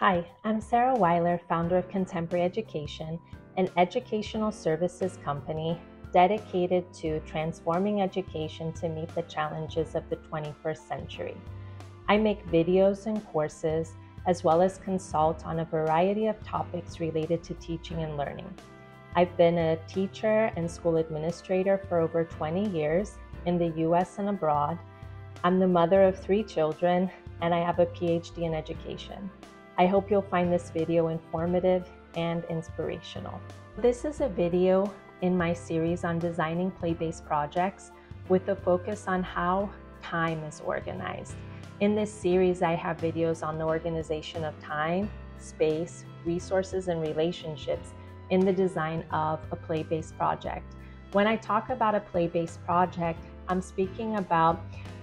Hi, I'm Sarah Weiler, founder of Contemporary Education, an educational services company dedicated to transforming education to meet the challenges of the 21st century. I make videos and courses, as well as consult on a variety of topics related to teaching and learning. I've been a teacher and school administrator for over 20 years in the US and abroad. I'm the mother of 3 children, and I have a PhD in education. I hope you'll find this video informative and inspirational. This is a video in my series on designing play-based projects with a focus on how time is organized. In this series, I have videos on the organization of time, space, resources, and relationships in the design of a play-based project. When I talk about a play-based project, I'm speaking about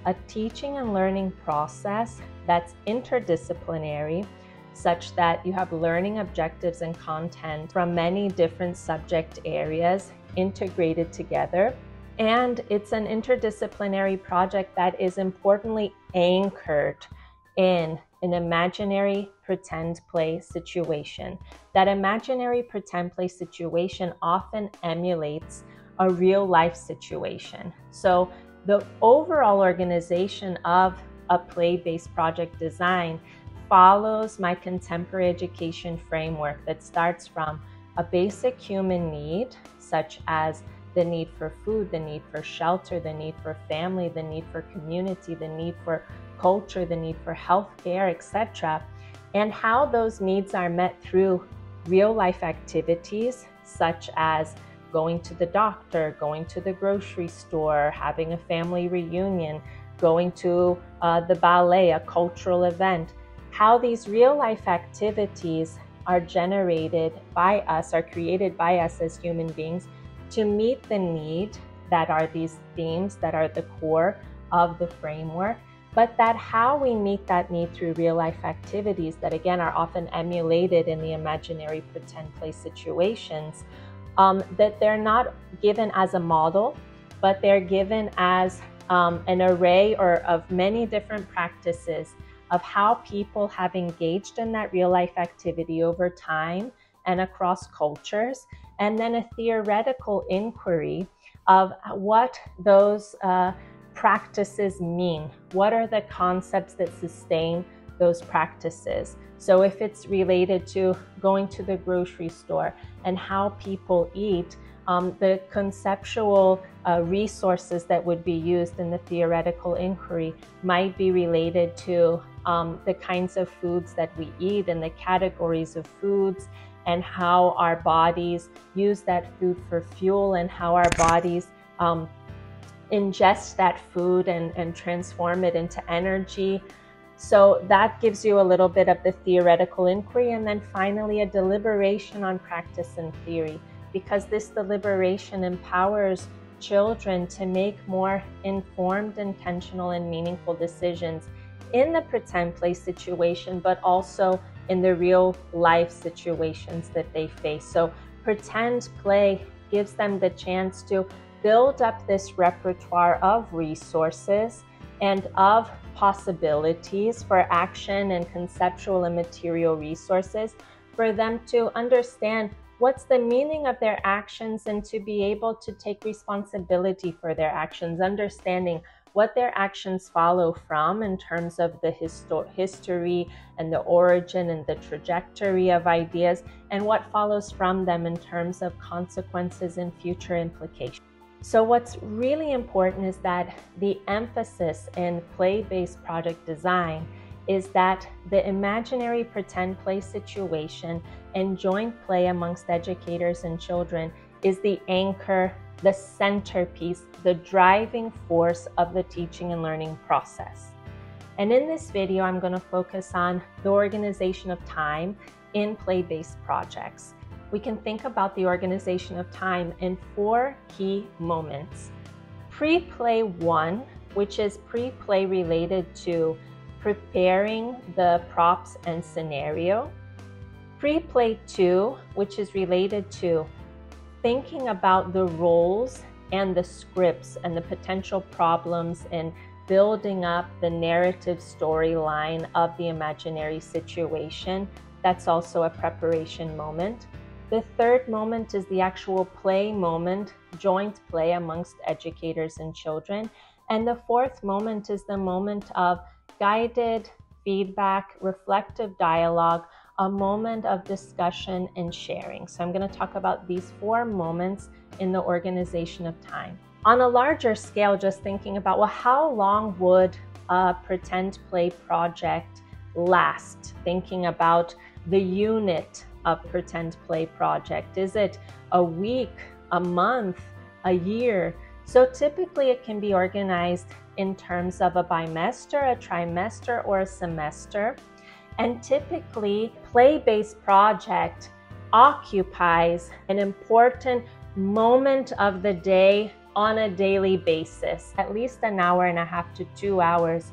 a teaching and learning process that's interdisciplinary, such that you have learning objectives and content from many different subject areas integrated together. And it's an interdisciplinary project that is importantly anchored in an imaginary pretend play situation. That imaginary pretend play situation often emulates a real life situation. So the overall organization of a play-based project design follows my contemporary education framework that starts from a basic human need, such as the need for food, the need for shelter, the need for family, the need for community, the need for culture, the need for healthcare, etc., and how those needs are met through real life activities such as going to the doctor, going to the grocery store, having a family reunion, going to the ballet, a cultural event. How these real life activities are generated by us, are created by us as human beings to meet the need that are these themes that are the core of the framework, but that how we meet that need through real life activities that again are often emulated in the imaginary pretend play situations, that they're not given as a model, but they're given as an array of many different practices of how people have engaged in that real life activity over time and across cultures, and then a theoretical inquiry of what those practices mean. What are the concepts that sustain those practices? So if it's related to going to the grocery store and how people eat, the conceptual resources that would be used in the theoretical inquiry might be related to the kinds of foods that we eat and the categories of foods and how our bodies use that food for fuel and how our bodies ingest that food and transform it into energy. So that gives you a little bit of the theoretical inquiry, and then finally a deliberation on practice and theory, because this deliberation empowers children to make more informed, intentional, and meaningful decisions in the pretend play situation, but also in the real life situations that they face. So pretend play gives them the chance to build up this repertoire of resources and of possibilities for action and conceptual and material resources for them to understand what's the meaning of their actions and to be able to take responsibility for their actions, understanding what their actions follow from in terms of the history and the origin and the trajectory of ideas, and what follows from them in terms of consequences and future implications. So what's really important is that the emphasis in play-based project design is that the imaginary pretend play situation and joint play amongst educators and children is the anchor, the centerpiece, the driving force of the teaching and learning process. And in this video, I'm going to focus on the organization of time in play-based projects. We can think about the organization of time in 4 key moments. Pre-play 1, which is pre-play related to preparing the props and scenario. Pre-play 2, which is related to thinking about the roles and the scripts and the potential problems and building up the narrative storyline of the imaginary situation. That's also a preparation moment. The third moment is the actual play moment, joint play amongst educators and children. And the fourth moment is the moment of guided feedback, reflective dialogue, a moment of discussion and sharing. So I'm going to talk about these four moments in the organization of time. On a larger scale, just thinking about, well, how long would a pretend play project last? Thinking about the unit of pretend play project. Is it a week, a month, a year? So typically it can be organized in terms of a bimester, a trimester, or a semester. And typically, play-based project occupies an important moment of the day on a daily basis, at least an hour and a half to 2 hours,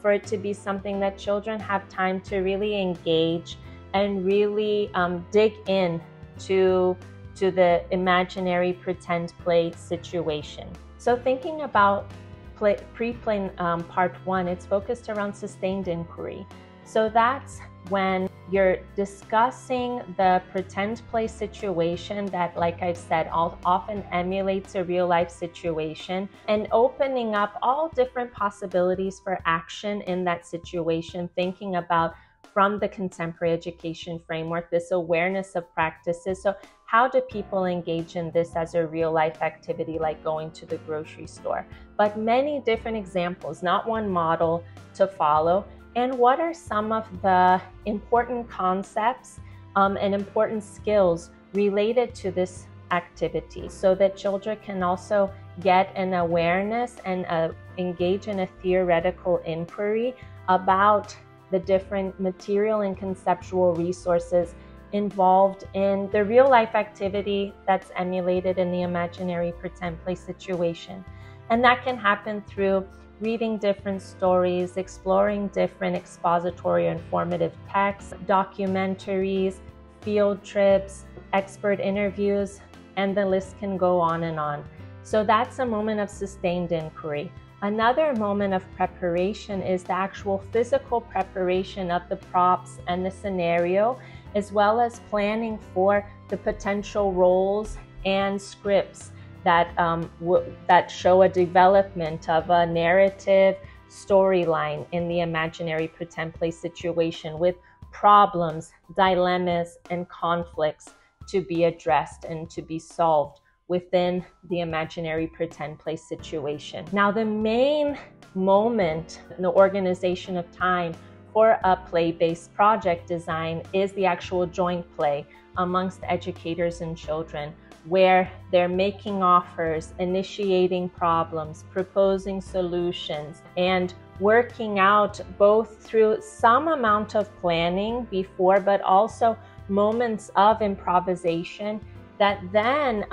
for it to be something that children have time to really engage and really dig in to the imaginary pretend play situation. So thinking about pre-play part one, it's focused around sustained inquiry. So that's when you're discussing the pretend play situation that, like I've said, often emulates a real life situation, and opening up all different possibilities for action in that situation, thinking about from the contemporary education framework, this awareness of practices. So how do people engage in this as a real life activity, like going to the grocery store? But many different examples, not one model to follow. And what are some of the important concepts and important skills related to this activity, so that children can also get an awareness and engage in a theoretical inquiry about the different material and conceptual resources involved in the real life activity that's emulated in the imaginary pretend play situation. And that can happen through reading different stories, exploring different expository or informative texts, documentaries, field trips, expert interviews, and the list can go on and on. So that's a moment of sustained inquiry. Another moment of preparation is the actual physical preparation of the props and the scenario, as well as planning for the potential roles and scripts that show a development of a narrative storyline in the imaginary pretend play situation, with problems, dilemmas, and conflicts to be addressed and to be solved within the imaginary pretend play situation. Now, the main moment in the organization of time for a play-based project design is the actual joint play amongst educators and children, where they're making offers, initiating problems, proposing solutions, and working out both through some amount of planning before, but also moments of improvisation, that then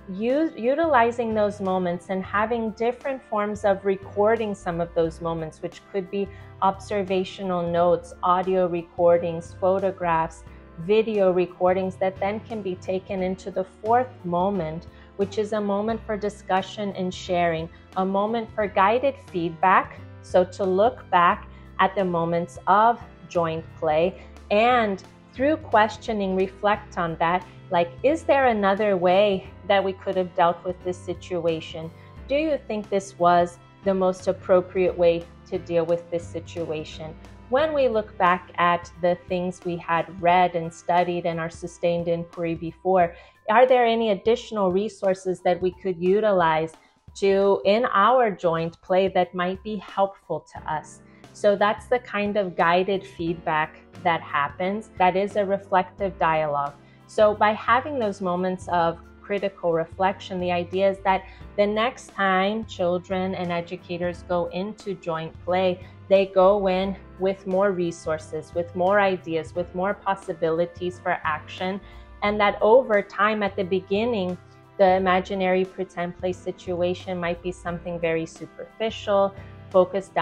utilizing those moments and having different forms of recording some of those moments, which could be observational notes, audio recordings, photographs, video recordings, that then can be taken into the fourth moment, which is a moment for discussion and sharing, a moment for guided feedback. So to look back at the moments of joint play and through questioning, reflect on that. Like, is there another way that we could have dealt with this situation? Do you think this was the most appropriate way to deal with this situation? When we look back at the things we had read and studied in our sustained inquiry before, are there any additional resources that we could utilize in our joint play that might be helpful to us? So that's the kind of guided feedback that happens. That is a reflective dialogue. So by having those moments of critical reflection, the idea is that the next time children and educators go into joint play, they go in with more resources, with more ideas, with more possibilities for action, and that over time, at the beginning, the imaginary pretend play situation might be something very superficial, focused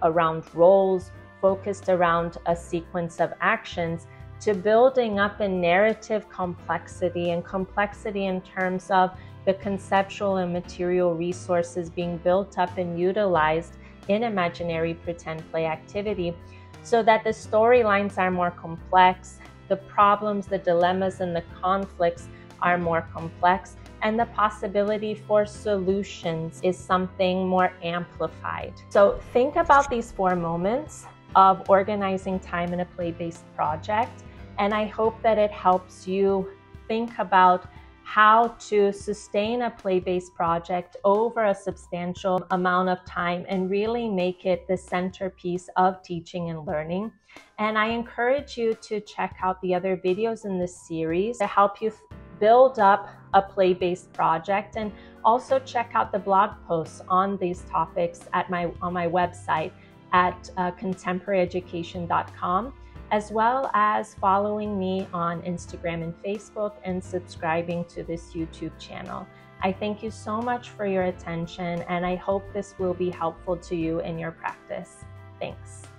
around roles, focused around a sequence of actions, to building up a narrative complexity, and complexity in terms of the conceptual and material resources being built up and utilized in imaginary pretend play activity so that the storylines are more complex, the problems, the dilemmas, and the conflicts are more complex, and the possibility for solutions is something more amplified. So think about these 4 moments of organizing time in a play-based project, and I hope that it helps you think about how to sustain a play-based project over a substantial amount of time and really make it the centerpiece of teaching and learning. And I encourage you to check out the other videos in this series to help you build up a play-based project, and also check out the blog posts on these topics on my website at contemporaryeducation.com, as well as following me on Instagram and Facebook and subscribing to this YouTube channel. I thank you so much for your attention, and I hope this will be helpful to you in your practice. Thanks.